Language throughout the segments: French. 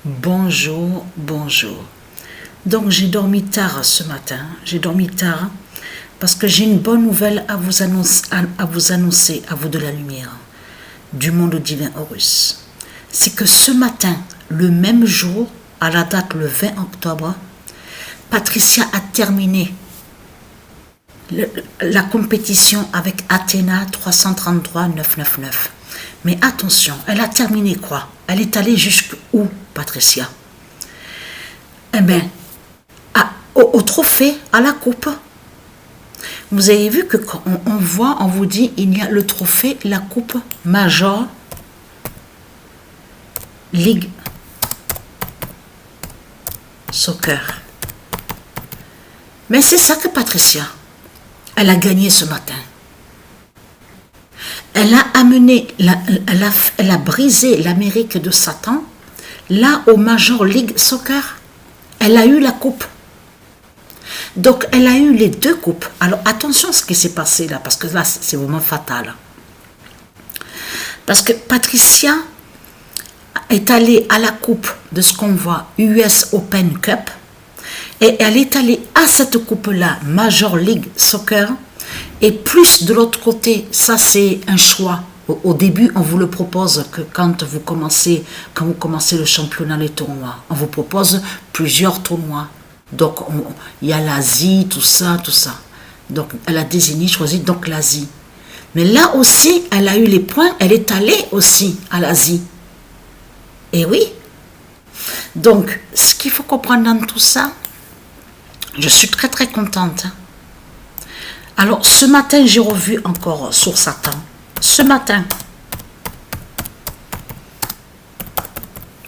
Bonjour, bonjour. Donc j'ai dormi tard ce matin. J'ai dormi tard parce que j'ai une bonne nouvelle à vous annoncer, à vous de la lumière, du monde divin Horus. C'est que ce matin, le même jour, à la date le 20 octobre, Patricia a terminé la compétition avec Athéna 333 999. Mais attention, elle a terminé quoi? Elle est allée jusqu'où, Patricia? Eh bien, au trophée, à la coupe. Vous avez vu que quand on vous dit, il y a le trophée, la coupe Major League Soccer. Mais c'est ça que Patricia, elle a gagné ce matin. Elle a amené, elle a brisé l'Amérique de Satan, là au Major League Soccer. Elle a eu la coupe. Donc elle a eu les deux coupes. Alors attention à ce qui s'est passé là, parce que là c'est vraiment fatal. Parce que Patricia est allée à la coupe de ce qu'on voit, US Open Cup, et elle est allée à cette coupe-là, Major League Soccer, et plus de l'autre côté, ça c'est un choix. Au début, on vous le propose que quand vous commencez le championnat, les tournois, on vous propose plusieurs tournois. Donc, il y a l'Asie, tout ça. Donc, elle a désigné, choisi donc l'Asie. Mais là aussi, elle a eu les points, elle est allée aussi à l'Asie. Et oui. Donc, ce qu'il faut comprendre dans tout ça, je suis très très contente. Alors, ce matin, j'ai revu encore sur Satan. Ce matin.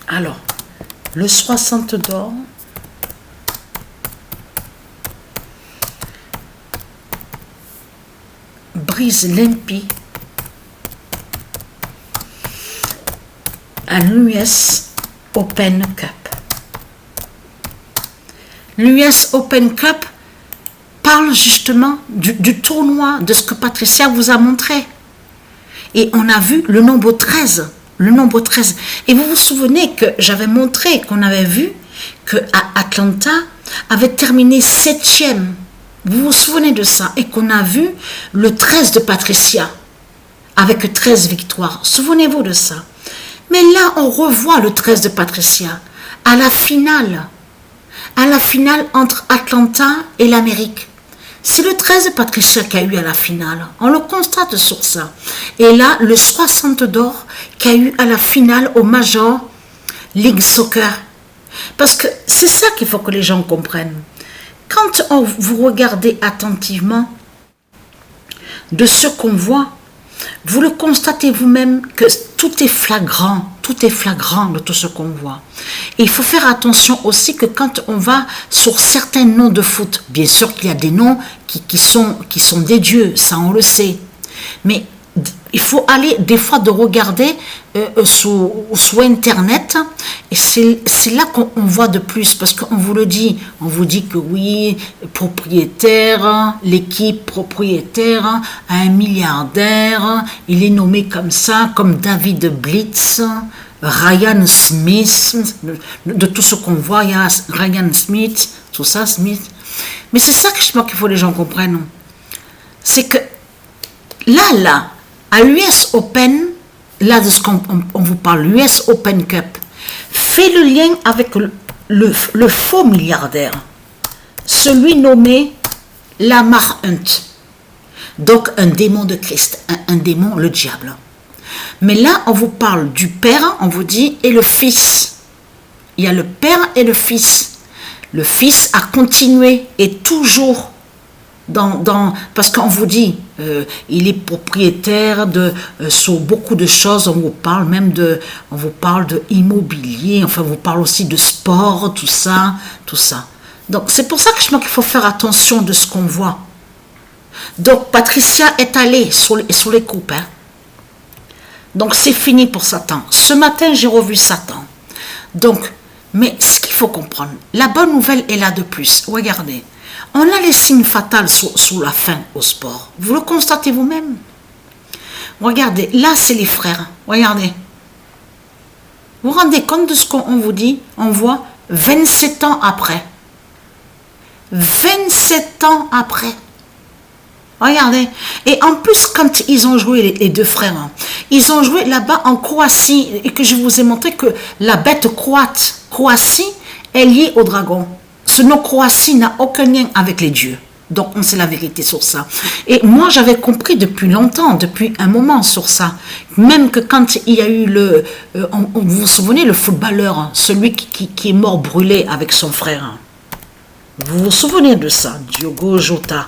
Alors, le 60 d'or. Brise l'impie à l'US Open Cup. L'US Open Cup parle justement du tournoi, de ce que Patricia vous a montré. Et on a vu le nombre 13. Le nombre 13. Et vous vous souvenez que j'avais montré, qu'on avait vu que Atlanta avait terminé 7e. Vous vous souvenez de ça? Et qu'on a vu le 13 de Patricia avec 13 victoires. Souvenez-vous de ça. Mais là, on revoit le 13 de Patricia à la finale entre Atlanta et l'Amérique. C'est le 13 de Patricia qui a eu à la finale. On le constate sur ça. Et là, le 60 d'or qui a eu à la finale au Major League Soccer. Parce que c'est ça qu'il faut que les gens comprennent. Quand vous regardez attentivement de ce qu'on voit, vous le constatez vous-même que tout est flagrant de tout ce qu'on voit. Et il faut faire attention aussi que quand on va sur certains noms de foot, bien sûr qu'il y a des noms qui sont des dieux, ça on le sait, mais il faut aller des fois de regarder sur Internet, et c'est là qu'on voit de plus, parce qu'on vous le dit, on vous dit que oui, propriétaire, l'équipe propriétaire, un milliardaire, il est nommé comme ça, comme David Blitz, Ryan Smith, de tout ce qu'on voit, il y a Ryan Smith, tout ça, Smith. Mais c'est ça que je pense qu'il faut que les gens comprennent. C'est que là, à l'US Open, là de ce qu'on vous parle, l'US Open Cup, fait le lien avec le faux milliardaire, celui nommé Lamar Hunt, donc un démon de Christ, un démon, le diable. Mais là, on vous parle du Père, on vous dit, et le Fils. Il y a le Père et le Fils. Le Fils a continué et toujours parce qu'on vous dit, il est propriétaire sur beaucoup de choses, on vous parle de immobilier, enfin on vous parle aussi de sport, tout ça. Donc c'est pour ça que je pense qu'il faut faire attention de ce qu'on voit. Donc Patricia est allée sur les coupes. Donc c'est fini pour Satan. Ce matin j'ai revu Satan. Donc, mais ce qu'il faut comprendre, la bonne nouvelle est là de plus. Regardez. On a les signes fatals sous la fin au sport. Vous le constatez vous-même. Regardez, là c'est les frères. Regardez. Vous vous rendez compte de ce qu'on vous dit? On voit 27 ans après. 27 ans après. Regardez. Et en plus, quand ils ont joué, les deux frères, hein, ils ont joué là-bas en Croatie, et que je vous ai montré que la bête croate, Croatie, est liée au dragon. Ce nom Croatie n'a aucun lien avec les dieux. Donc, on sait la vérité sur ça. Et moi, j'avais compris depuis longtemps, depuis un moment sur ça. Même que quand il y a eu vous vous souvenez, le footballeur, hein, celui qui est mort brûlé avec son frère. Hein. Vous vous souvenez de ça, Diogo Jota.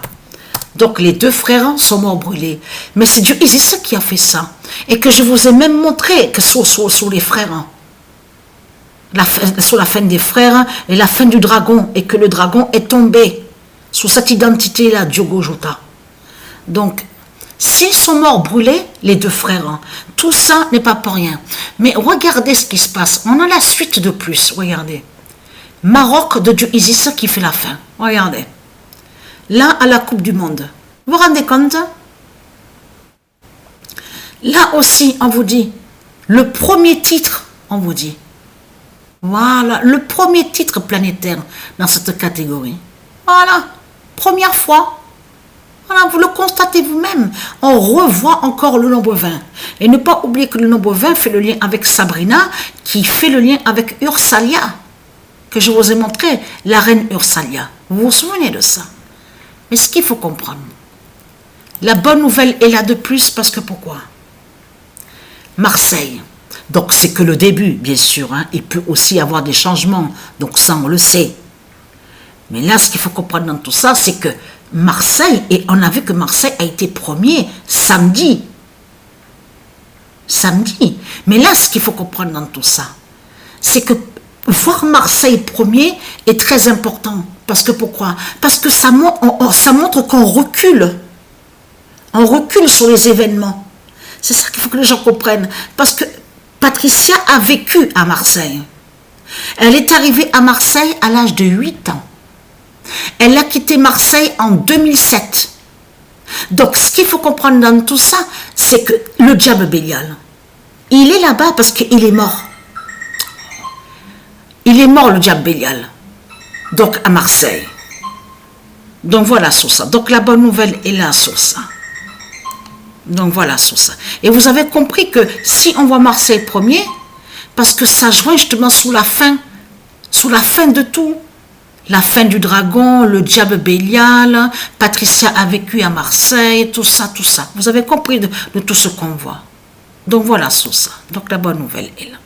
Donc, les deux frères sont morts brûlés. Mais c'est Dieu Isis qui a fait ça. Et que je vous ai même montré que sur les frères. Hein. Sur la fin des frères et la fin du dragon. Et que le dragon est tombé. Sous cette identité-là, Diogo Jota. Donc, s'ils sont morts brûlés, les deux frères, hein, tout ça n'est pas pour rien. Mais regardez ce qui se passe. On a la suite de plus. Regardez. Maroc de Dieu Isis qui fait la fin. Regardez. Là, à la Coupe du Monde. Vous vous rendez compte? Là aussi, on vous dit, le premier titre, on vous dit. Voilà, le premier titre planétaire dans cette catégorie. Voilà, première fois. Voilà, vous le constatez vous-même. On revoit encore le nombre 20. Et ne pas oublier que le nombre 20 fait le lien avec Sabrina, qui fait le lien avec Ursalia, que je vous ai montré, la reine Ursalia. Vous vous souvenez de ça? Mais ce qu'il faut comprendre, la bonne nouvelle est là de plus parce que pourquoi? Marseille. Donc c'est que le début, bien sûr. Hein, il peut aussi y avoir des changements. Donc ça, on le sait. Mais là, ce qu'il faut comprendre dans tout ça, c'est que Marseille, et on a vu que Marseille a été premier samedi. Samedi. Mais là, ce qu'il faut comprendre dans tout ça, c'est que voir Marseille premier est très important. Parce que pourquoi? Parce que ça montre qu'on recule. On recule sur les événements. C'est ça qu'il faut que les gens comprennent. Parce que Patricia a vécu à Marseille. Elle est arrivée à Marseille à l'âge de 8 ans. Elle a quitté Marseille en 2007. Donc, ce qu'il faut comprendre dans tout ça, c'est que le diable Bélial, il est là-bas parce qu'il est mort. Il est mort, le diable Bélial. Donc, à Marseille. Donc, voilà sur ça. Donc, la bonne nouvelle est là sur ça. Donc, voilà sur ça. Et vous avez compris que si on voit Marseille premier, parce que ça joint justement sous la fin de tout. La fin du dragon, le diable Bélial, Patricia a vécu à Marseille, tout ça, tout ça. Vous avez compris de tout ce qu'on voit. Donc, voilà sur ça. Donc, la bonne nouvelle est là.